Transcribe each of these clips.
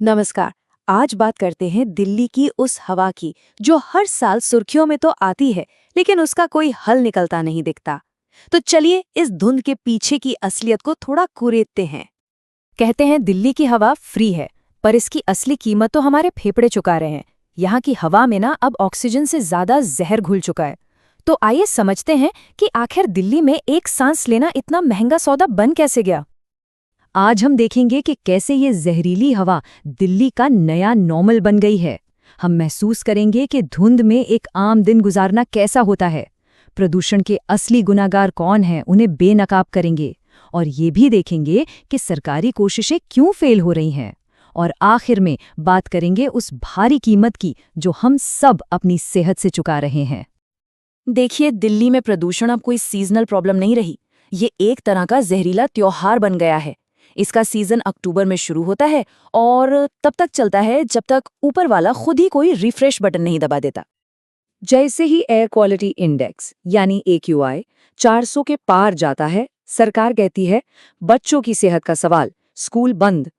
नमस्कार। आज बात करते हैं दिल्ली की उस हवा की जो हर साल सुर्खियों में तो आती है, लेकिन उसका कोई हल निकलता नहीं दिखता। तो चलिए इस धुंध के पीछे की असलियत को थोड़ा कुरेदते हैं। कहते हैं दिल्ली की हवा फ्री है, पर इसकी असली कीमत तो हमारे फेफड़े चुका रहे हैं। यहाँ की हवा में ना अब ऑक्सीजन से ज्यादा जहर घुल चुका है। तो आइए समझते हैं कि आखिर दिल्ली में एक सांस लेना इतना महंगा सौदा बन कैसे गया। आज हम देखेंगे कि कैसे ये जहरीली हवा दिल्ली का नया नॉर्मल बन गई है। हम महसूस करेंगे कि धुंध में एक आम दिन गुजारना कैसा होता है। प्रदूषण के असली गुनाहगार कौन हैं, उन्हें बेनकाब करेंगे। और ये भी देखेंगे कि सरकारी कोशिशें क्यों फेल हो रही हैं। और आखिर में बात करेंगे उस भारी कीमत की जो हम सब अपनी सेहत से चुका रहे हैं। देखिए, दिल्ली में प्रदूषण अब कोई सीजनल प्रॉब्लम नहीं रही। ये एक तरह का जहरीला त्योहार बन गया है। इसका सीजन अक्टूबर में शुरू होता है और तब तक चलता है जब तक ऊपर वाला खुद ही कोई रिफ्रेश बटन नहीं दबा देता। जैसे ही एयर क्वालिटी इंडेक्स यानी AQI 400 के पार जाता है, सरकार कहती है बच्चों की सेहत का सवाल, स्कूल बंद।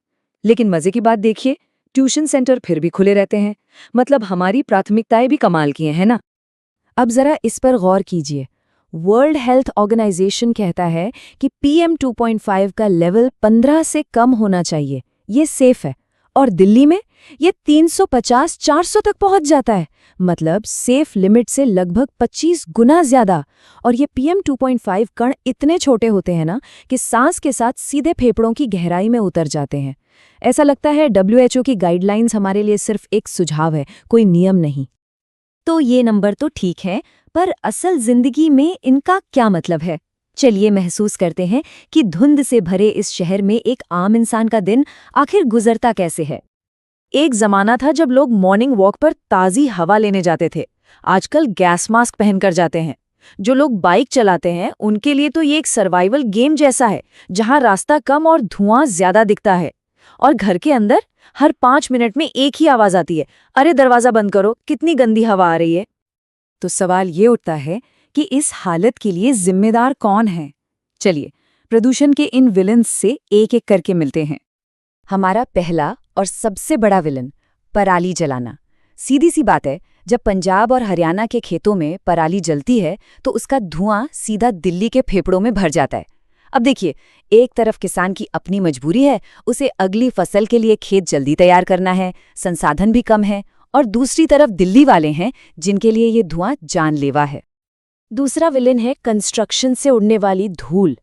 लेकिन मजे की बात देखिए, ट्यूशन सेंटर फिर भी खुले रहते हैं। मतलब हमारी प्राथमिकताएं भी कमाल की हैं, है ना। अब जरा इस पर गौर कीजिए। वर्ल्ड हेल्थ ऑर्गेनाइजेशन कहता है कि PM 2.5 का लेवल 15 से कम होना चाहिए, ये सेफ है। और दिल्ली में ये 350-400 तक पहुंच जाता है। मतलब सेफ लिमिट से लगभग 25 गुना ज्यादा। और ये PM 2.5 कण इतने छोटे होते हैं ना कि सांस के साथ सीधे फेफड़ों की गहराई में उतर जाते हैं। ऐसा लगता है WHO की गाइडलाइंस हमारे लिए सिर्फ एक सुझाव है, कोई नियम नहीं। तो ये नंबर तो ठीक है, पर असल जिंदगी में इनका क्या मतलब है। चलिए महसूस करते हैं कि धुंध से भरे इस शहर में एक आम इंसान का दिन आखिर गुजरता कैसे है। एक जमाना था जब लोग मॉर्निंग वॉक पर ताज़ी हवा लेने जाते थे। आजकल गैस मास्क पहनकर जाते हैं। जो लोग बाइक चलाते हैं उनके लिए तो ये एक सर्वाइवल गेम जैसा है, जहां रास्ता कम और धुआं ज्यादा दिखता है। और घर के अंदर हर 5 मिनट में एक ही आवाज आती है, अरे दरवाजा बंद करो, कितनी गंदी हवा आ रही है। तो सवाल ये उठता है कि इस हालत के लिए जिम्मेदार कौन है। चलिए प्रदूषण के इन विलन्स से एक एक करके मिलते हैं। हमारा पहला और सबसे बड़ा विलन, पराली जलाना। सीधी सी बात है, जब पंजाब और हरियाणा के खेतों में पराली जलती है तो उसका धुआं सीधा दिल्ली के फेफड़ों में भर जाता है। अब देखिए, एक तरफ किसान की अपनी मजबूरी है, उसे अगली फसल के लिए खेत जल्दी तैयार करना है, संसाधन भी कम है। और दूसरी तरफ दिल्ली वाले हैं जिनके लिए ये धुआं जानलेवा है। दूसरा विलेन है कंस्ट्रक्शन से उड़ने वाली धूल।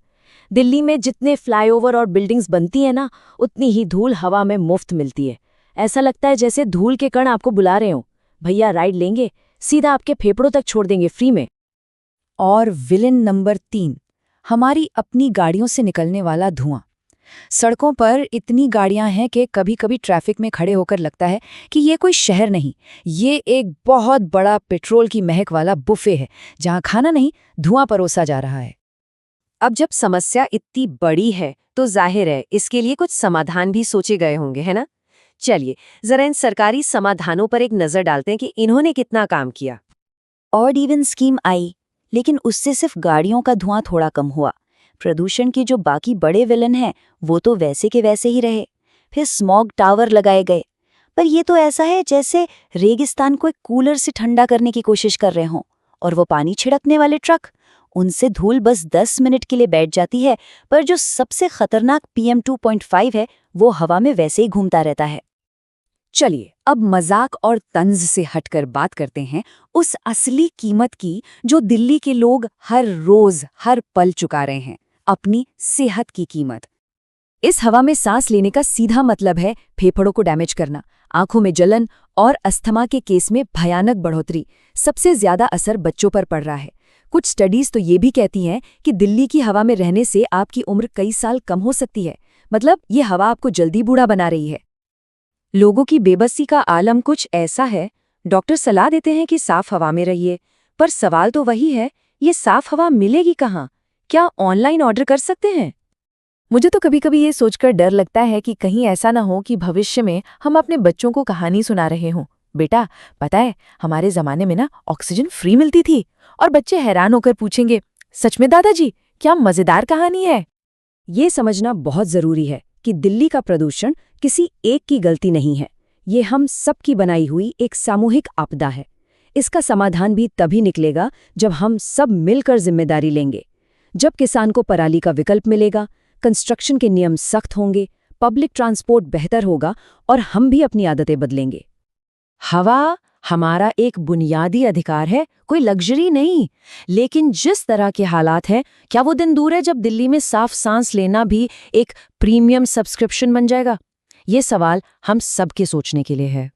दिल्ली में जितने फ्लाईओवर और बिल्डिंग्स बनती हैं ना, उतनी ही धूल हवा में मुफ्त मिलती है। ऐसा लगता है जैसे धूल के कण आपको बुला रहे हो, भैया राइड लेंगे, सीधा आपके फेफड़ों तक छोड़ देंगे फ्री में। और विलेन नंबर 3, हमारी अपनी गाड़ियों से निकलने वाला धुआं। सड़कों पर इतनी गाड़ियां हैं कि कभी कभी ट्रैफिक में खड़े होकर लगता है कि ये कोई शहर नहीं, ये एक बहुत बड़ा पेट्रोल की महक वाला बुफे है, जहां खाना नहीं धुआं परोसा जा रहा है। अब जब समस्या इतनी बड़ी है तो जाहिर है इसके लिए कुछ समाधान भी सोचे गए होंगे, है ना। चलिए जरा इन सरकारी समाधानों पर एक नजर डालते हैं कि इन्होंने कितना काम किया। ऑड इवन स्कीम आई, लेकिन उससे सिर्फ गाड़ियों का धुआं थोड़ा कम हुआ। प्रदूषण के जो बाकी बड़े विलन हैं वो तो वैसे के वैसे ही रहे। फिर स्मॉग टावर लगाए गए, पर ये तो ऐसा है जैसे रेगिस्तान को एक कूलर से ठंडा करने की कोशिश कर रहे हों। और वो पानी छिड़कने वाले ट्रक, उनसे धूल बस 10 मिनट के लिए बैठ जाती है, पर जो सबसे खतरनाक PM 2.5 है वो हवा में वैसे ही घूमता रहता है। चलिए अब मजाक और तंज से हटकर बात करते हैं उस असली कीमत की जो दिल्ली के लोग हर रोज हर पल चुका रहे हैं, अपनी सेहत की कीमत। इस हवा में सांस लेने का सीधा मतलब है फेफड़ों को डैमेज करना, आंखों में जलन और अस्थमा के केस में भयानक बढ़ोतरी। सबसे ज्यादा असर बच्चों पर पड़ रहा है। कुछ स्टडीज तो ये भी कहती हैं कि दिल्ली की हवा में रहने से आपकी उम्र कई साल कम हो सकती है। मतलब ये हवा आपको जल्दी बूढ़ा बना रही है। लोगों की बेबसी का आलम कुछ ऐसा है, डॉक्टर सलाह देते हैं कि साफ हवा में रहिए, पर सवाल तो वही है, ये साफ हवा मिलेगी कहाँ? क्या ऑनलाइन ऑर्डर कर सकते हैं? मुझे तो कभी कभी ये सोचकर डर लगता है कि कहीं ऐसा ना हो कि भविष्य में हम अपने बच्चों को कहानी सुना रहे हों, बेटा पता है हमारे जमाने में ना ऑक्सीजन फ्री मिलती थी। और बच्चे हैरान होकर पूछेंगे, सच में दादाजी, क्या मजेदार कहानी है। ये समझना बहुत जरूरी है कि दिल्ली का प्रदूषण किसी एक की गलती नहीं है, ये हम सबकी बनाई हुई एक सामूहिक आपदा है। इसका समाधान भी तभी निकलेगा जब हम सब मिलकर जिम्मेदारी लेंगे। जब किसान को पराली का विकल्प मिलेगा, कंस्ट्रक्शन के नियम सख्त होंगे, पब्लिक ट्रांसपोर्ट बेहतर होगा और हम भी अपनी आदतें बदलेंगे। हवा हमारा एक बुनियादी अधिकार है, कोई लग्जरी नहीं। लेकिन जिस तरह के हालात हैं, क्या वो दिन दूर है जब दिल्ली में साफ सांस लेना भी एक प्रीमियम सब्सक्रिप्शन बन जाएगा? ये सवाल हम सबके सोचने के लिए है।